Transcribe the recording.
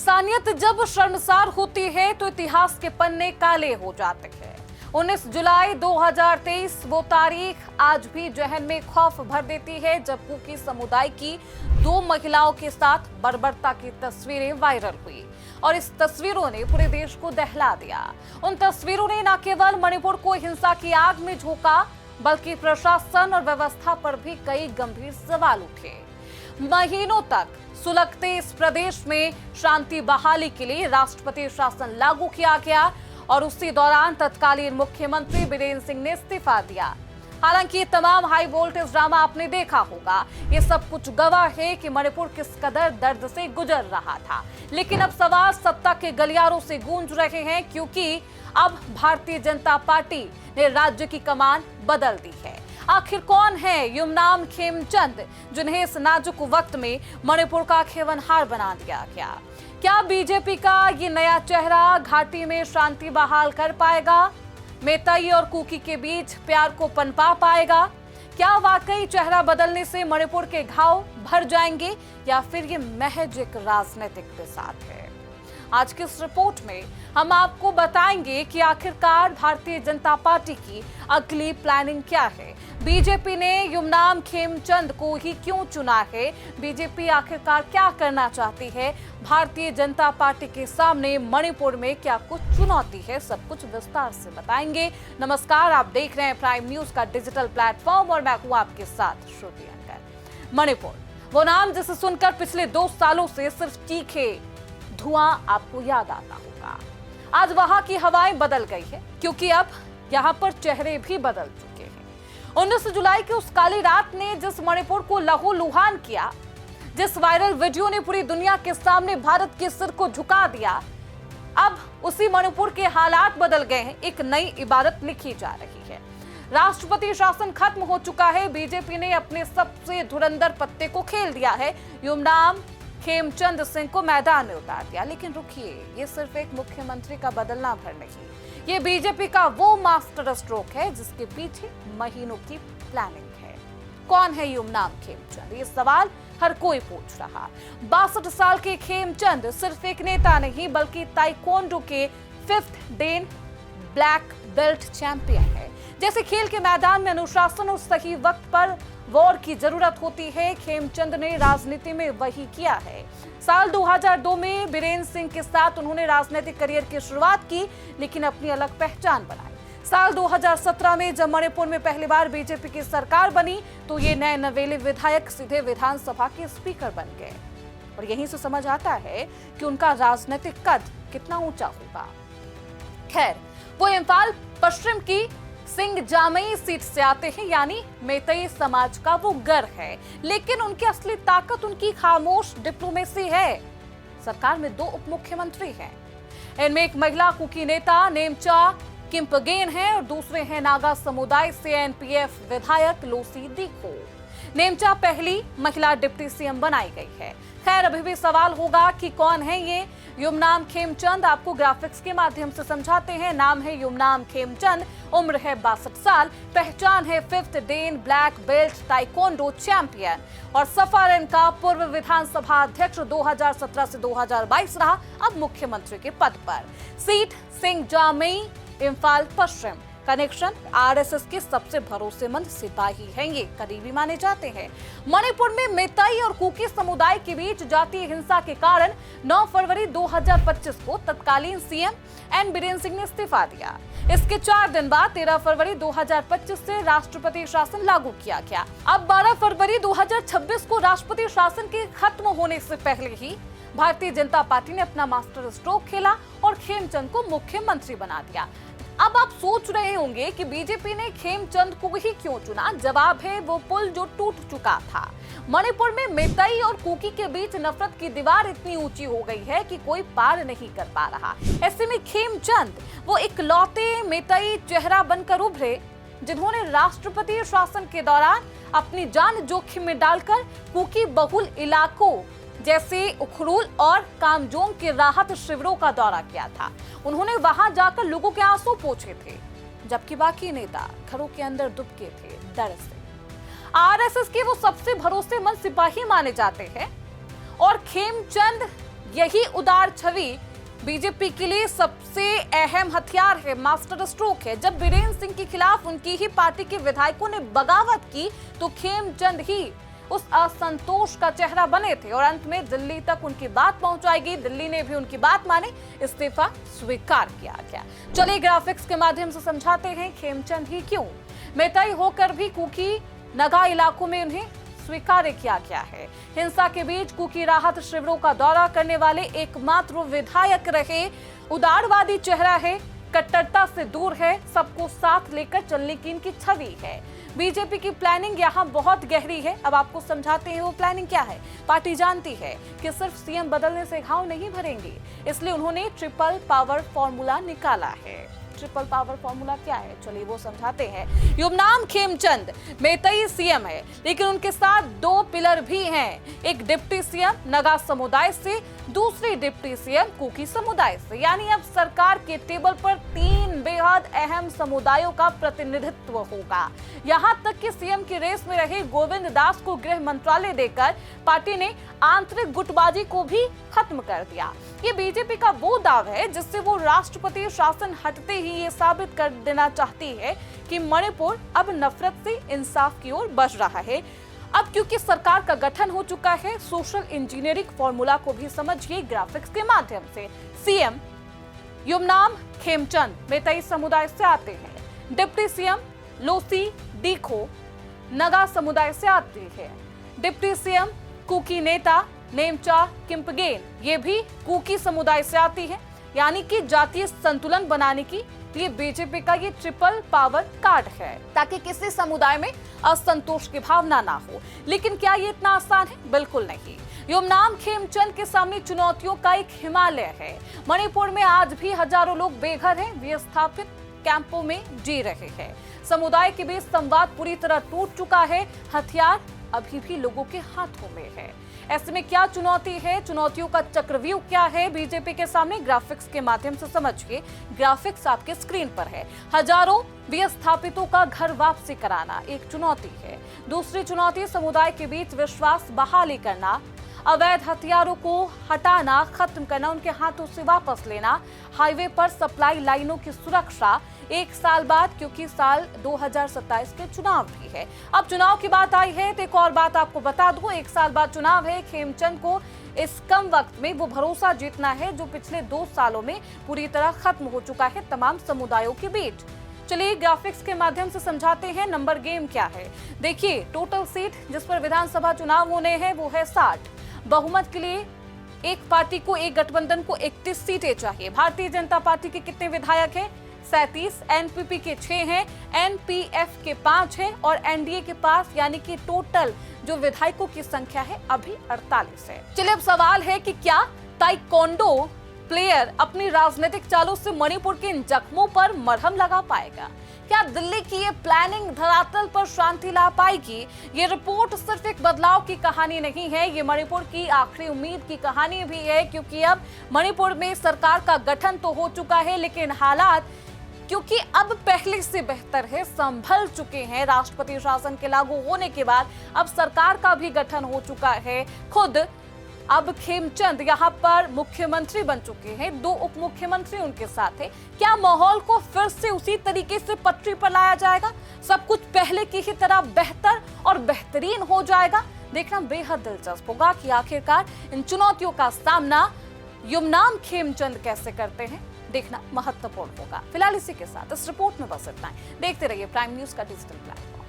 इंसानियत जब शर्मसार होती है तो इतिहास के पन्ने काले हो जाते हैं। 19 जुलाई 2023 वो तारीख आज भी जहन में खौफ भर देती है जब कुकी समुदाय की 2 महिलाओं के साथ बर्बरता की तस्वीरें वायरल हुई और इस तस्वीरों ने पूरे देश को दहला दिया। उन तस्वीरों ने न केवल मणिपुर को हिंसा की आग में झोंका बल्कि प्रशासन और व्यवस्था पर भी कई गंभीर सवाल उठे। महीनों तक सुलगते इस प्रदेश में शांति बहाली के लिए राष्ट्रपति शासन लागू किया गया और उसी दौरान तत्कालीन मुख्यमंत्री बीरेंद्र सिंह ने इस्तीफा दिया। हालांकि ये तमाम हाई वोल्टेज ड्रामा आपने देखा होगा, ये सब कुछ गवाह है कि मणिपुर किस कदर दर्द से गुजर रहा था। लेकिन अब सवाल सत्ता के गलियारों से गूंज रहे हैं क्योंकि अब भारतीय जनता पार्टी ने राज्य की कमान बदल दी है। आखिर कौन है युमनाम खेमचंद जिन्हें इस नाजुक वक्त में मणिपुर का खेवनहार बना दिया गया? क्या बीजेपी का ये नया चेहरा घाटी में शांति बहाल कर पाएगा? मेतई और कुकी के बीच प्यार को पनपा पाएगा? क्या वाकई चेहरा बदलने से मणिपुर के घाव भर जाएंगे या फिर ये महज एक राजनीतिक बिसात है? आज की इस रिपोर्ट में हम आपको बताएंगे कि आखिरकार भारतीय जनता पार्टी की अगली प्लानिंग क्या है। बीजेपी ने युमनाम खेमचंद को ही क्यों चुना है? बीजेपी आखिरकार क्या करना चाहती है? भारतीय जनता पार्टी के सामने मणिपुर में क्या कुछ चुनौती है? सब कुछ विस्तार से बताएंगे। नमस्कार, आप देख रहे हैं प्राइम न्यूज का डिजिटल प्लेटफॉर्म और मैं हूं आपके साथ श्रुति अंकर। मणिपुर वो नाम जिसे सुनकर पिछले 2 सालों से सिर्फ तीखे धुआं आपको याद आता होगा। आज वहां की हवाएं बदल गई है क्योंकि अब यहाँ पर चेहरे भी बदल चुके हैं। 19 जुलाई की उस काली रात ने जिस मणिपुर को लहूलुहान किया, जिस वायरल वीडियो ने पूरी दुनिया के सामने भारत के सिर को झुका दिया, अब उसी मणिपुर के हालात बदल गए हैं। एक नई इबारत लिखी जा रही है। राष्ट्रपति शासन खत्म हो चुका है। बीजेपी ने अपने सबसे धुरंधर पत्ते को खेल दिया है। युमनाम खेमचंद सिंह को मैदान में उतार दिया। लेकिन रुकिए, ये सिर्फ एक मुख्यमंत्री का बदलना भर नहीं, ये बीजेपी का वो मास्टर स्ट्रोक है जिसके पीछे महीनों की प्लानिंग है। कौन है युमनाम खेमचंद? ये सवाल हर कोई पूछ रहा। 62 साल के खेमचंद सिर्फ एक नेता नहीं बल्कि ताइक्वांडो के 5th dan black belt champion है। जैसे खेल के मैदान में अनुशासन और सही वक्त पर वॉर की जरूरत होती है, खेमचंद ने राजनीति में वही किया है। साल 2002 में बीरेंद्र सिंह के साथ उन्होंने राजनीतिक करियर की शुरुआत की, लेकिन अपनी अलग पहचान बनाई। साल 2017 में जब मणिपुर में पहली बार बीजेपी की सरकार बनी तो ये नए नवेले विधायक सीधे विधानसभा के स्पीकर बन गए और यहीं से समझ आता है कि उनका राजनीतिक कद कितना ऊंचा होगा। खैर, वो इम्फाल पश्चिम की सिंगजामई सीट से आते हैं, यानी मेतई समाज का वो घर है। लेकिन उनकी असली ताकत उनकी खामोश डिप्लोमेसी है। सरकार में 2 उप मुख्यमंत्री हैं। इनमें एक महिला कुकी नेता नेमचा किम्पगेन है और दूसरे हैं नागा समुदाय से एनपीएफ विधायक लोसी दीखो। नेमचा पहली महिला डिप्टी सीएम बनाई गई है। खैर, अभी भी सवाल होगा कि कौन है ये युमनाम खेमचंद। आपको ग्राफिक्स के माध्यम से समझाते हैं। नाम है युमनाम खेमचंद, उम्र है 62 साल, पहचान है 5th dan black belt taekwondo champion और सफर इनका पूर्व विधानसभा अध्यक्ष 2017 से 2022 रहा, अब मुख्यमंत्री के पद पर। सीट सिंगजामई इम्फाल पश्चिम। कनेक्शन आरएसएस के सबसे भरोसेमंद सिपाही हैं, ये करीबी माने जाते हैं। मणिपुर में मेतई और कुकी समुदाय के बीच जातीय हिंसा के कारण 9 फरवरी 2025 को तत्कालीन सीएम एन बीरेंद्र सिंह ने इस्तीफा दिया। इसके 4 दिन बाद 13 फरवरी 2025 से राष्ट्रपति शासन लागू किया गया। अब 12 फरवरी 2026 को राष्ट्रपति शासन के खत्म होने से पहले ही भारतीय जनता पार्टी ने अपना मास्टर स्ट्रोक खेला और खेमचंद को मुख्यमंत्री बना दिया। अब आप सोच रहे होंगे कि बीजेपी ने खेमचंद को ही क्यों चुना? जवाब है वो पुल जो टूट चुका था। मणिपुर में मेतई और कुकी के बीच नफरत की दीवार इतनी ऊंची हो गई है कि कोई पार नहीं कर पा रहा। ऐसे में खेमचंद वो इकलौते मेतई चेहरा बनकर उभरे जिन्होंने राष्ट्रपति शासन के दौरान अपनी जान जोखिम में डालकर कुकी बहुल इलाकों जैसे उखरूल और कामजोंग के राहत शिविरों का दौरा किया था। उन्होंने वहां जाकर लोगों के आंसू पोंछे थे, जबकि बाकी नेता घरों के अंदर दुबके थे डर से। आरएसएस के वो सबसे भरोसेमंद सिपाही माने जाते हैं और खेमचंद यही उदार छवि बीजेपी के लिए सबसे अहम हथियार है, मास्टर स्ट्रोक है। जब बीरेंद्र सिंह के खिलाफ उनकी ही पार्टी के विधायकों ने बगावत की तो खेमचंद ही उस असंतोष का चेहरा बने थे और अंत में दिल्ली तक उनकी बात पहुंचाएगी। दिल्ली ने भी उनकी बात मानी, इस्तीफा स्वीकार किया गया। चलिए ग्राफिक्स के माध्यम से समझाते हैं खेमचंद ही क्यों मेतई होकर भी कुकी नगा इलाकों में उन्हें स्वीकार किया गया है। हिंसा के बीच कुकी राहत शिविरों का दौरा करने वाले एकमात्र विधायक रहे। उदारवादी चेहरा है, कट्टरता से दूर है, सबको साथ लेकर चलने की इनकी छवि है। बीजेपी की प्लानिंग यहाँ बहुत गहरी है। अब आपको समझाते हैं वो प्लानिंग क्या है। पार्टी जानती है कि सिर्फ सीएम बदलने से घाव नहीं भरेंगे, इसलिए उन्होंने ट्रिपल पावर फॉर्मूला निकाला है। ट्रिपल पावर फॉर्मूला क्या है, चलिए वो समझाते हैं। युमनाम खेमचंद मेतई सीएम है, लेकिन उनके साथ दो पिलर भी हैं। एक डिप्टी सीएम नगा समुदाय से, दूसरी डिप्टी सीएम कुकी समुदाय से। यानी अब सरकार के टेबल पर 3 बेहद अहम समुदायों का प्रतिनिधित्व होगा। यहां तक कि सीएम की रेस में रहे गोविंद दास को गृह मंत्रालय देकर पार्टी ने आंतरिक गुटबाजी को भी खत्म कर दिया। ये बीजेपी का वो दाव है जिससे वो राष्ट्रपति शासन हटते ही ये साबित कर देना चाहती है कि मणिपुर अब नफरत से इंसाफ की ओर बढ़ रहा है। अब क्योंकि सरकार का गठन हो चुका है, सोशल इंजीनियरिंग फॉर्मूला को भी समझिए ग्राफिक्स के माध्यम से। सीएम युमनाम खेमचंद मेतई समुदाय से आते हैं। डिप्टी सीएम लोसी डीखो नगा समुदाय से आती है। डिप्टी सीएम कुकी नेता नेमचा किम्पगेन ये भी कुकी समुदाय से आती है। यानी कि जातीय संतुलन बनाने की लिए बीजेपी का ये ट्रिपल पावर कार्ड है, ताकि किसी समुदाय में असंतोष की भावना ना हो। लेकिन क्या ये इतना आसान है? बिल्कुल नहीं। युमनाम खेमचंद के सामने चुनौतियों का एक हिमालय है। मणिपुर में आज भी हजारों लोग बेघर हैं, विस्थापित कैंपों में जी रहे हैं। समुदाय के बीच संवाद पूरी तरह टूट चुका है। हथियार अभी भी लोगों के हाथों में है। ऐसे में क्या चुनौती है, चुनौतियों का चक्रव्यूह क्या है बीजेपी के सामने, ग्राफिक्स के माध्यम से समझिए। ग्राफिक्स आपके स्क्रीन पर है। हजारों विस्थापितों का घर वापसी कराना एक चुनौती है। दूसरी चुनौती समुदाय के बीच विश्वास बहाली करना, अवैध हथियारों को हटाना, खत्म करना, उनके हाथों से वापस लेना, हाईवे पर सप्लाई लाइनों की सुरक्षा। 1 साल बाद, क्योंकि साल 2027 के चुनाव भी है। अब चुनाव की बात आई है तो एक और बात आपको बता दूं, 1 साल बाद चुनाव है। खेमचंद को इस कम वक्त में वो भरोसा जीतना है जो पिछले 2 सालों में पूरी तरह खत्म हो चुका है तमाम समुदायों के बीच। चलिए ग्राफिक्स के माध्यम से समझाते हैं नंबर गेम क्या है। देखिए टोटल सीट जिस पर विधानसभा चुनाव होने हैं वो है 60। बहुमत के लिए एक पार्टी को, एक गठबंधन को 31 सीटें चाहिए। भारतीय जनता पार्टी के कितने विधायक हैं? 37। एनपीपी के 6 हैं, एनपीएफ के 5 हैं और एनडीए के पास, यानी कि टोटल जो विधायकों की संख्या है अभी 48 है। चलिए अब सवाल है कि क्या ताइक्वांडो प्लेयर अपनी राजनीतिक चालों से मणिपुर के इन जख्मों पर मरहम लगा पाएगा? क्या दिल्ली की ये प्लानिंग धरातल पर शांति ला पाएगी? ये रिपोर्ट सिर्फ एक बदलाव की कहानी नहीं है, ये मणिपुर की आखिरी उम्मीद की कहानी भी है। क्योंकि अब मणिपुर में सरकार का गठन तो हो चुका है, लेकिन हालात क्योंकि अब पहले से बेहतर है, संभल चुके हैं। राष्ट्रपति शासन के लागू होने के बाद अब सरकार का भी गठन हो चुका है। खुद अब खेमचंद यहाँ पर मुख्यमंत्री बन चुके हैं, 2 उप मुख्यमंत्री उनके साथ है। क्या माहौल को फिर से उसी तरीके से पटरी पर लाया जाएगा? सब कुछ पहले की ही तरह बेहतर और बेहतरीन हो जाएगा? देखना बेहद दिलचस्प होगा कि आखिरकार इन चुनौतियों का सामना युमनाम खेमचंद कैसे करते हैं। देखना महत्वपूर्ण होगा। फिलहाल इसी के साथ इस रिपोर्ट में बस इतना ही। देखते रहिए प्राइम न्यूज का डिजिटल प्लेटफॉर्म।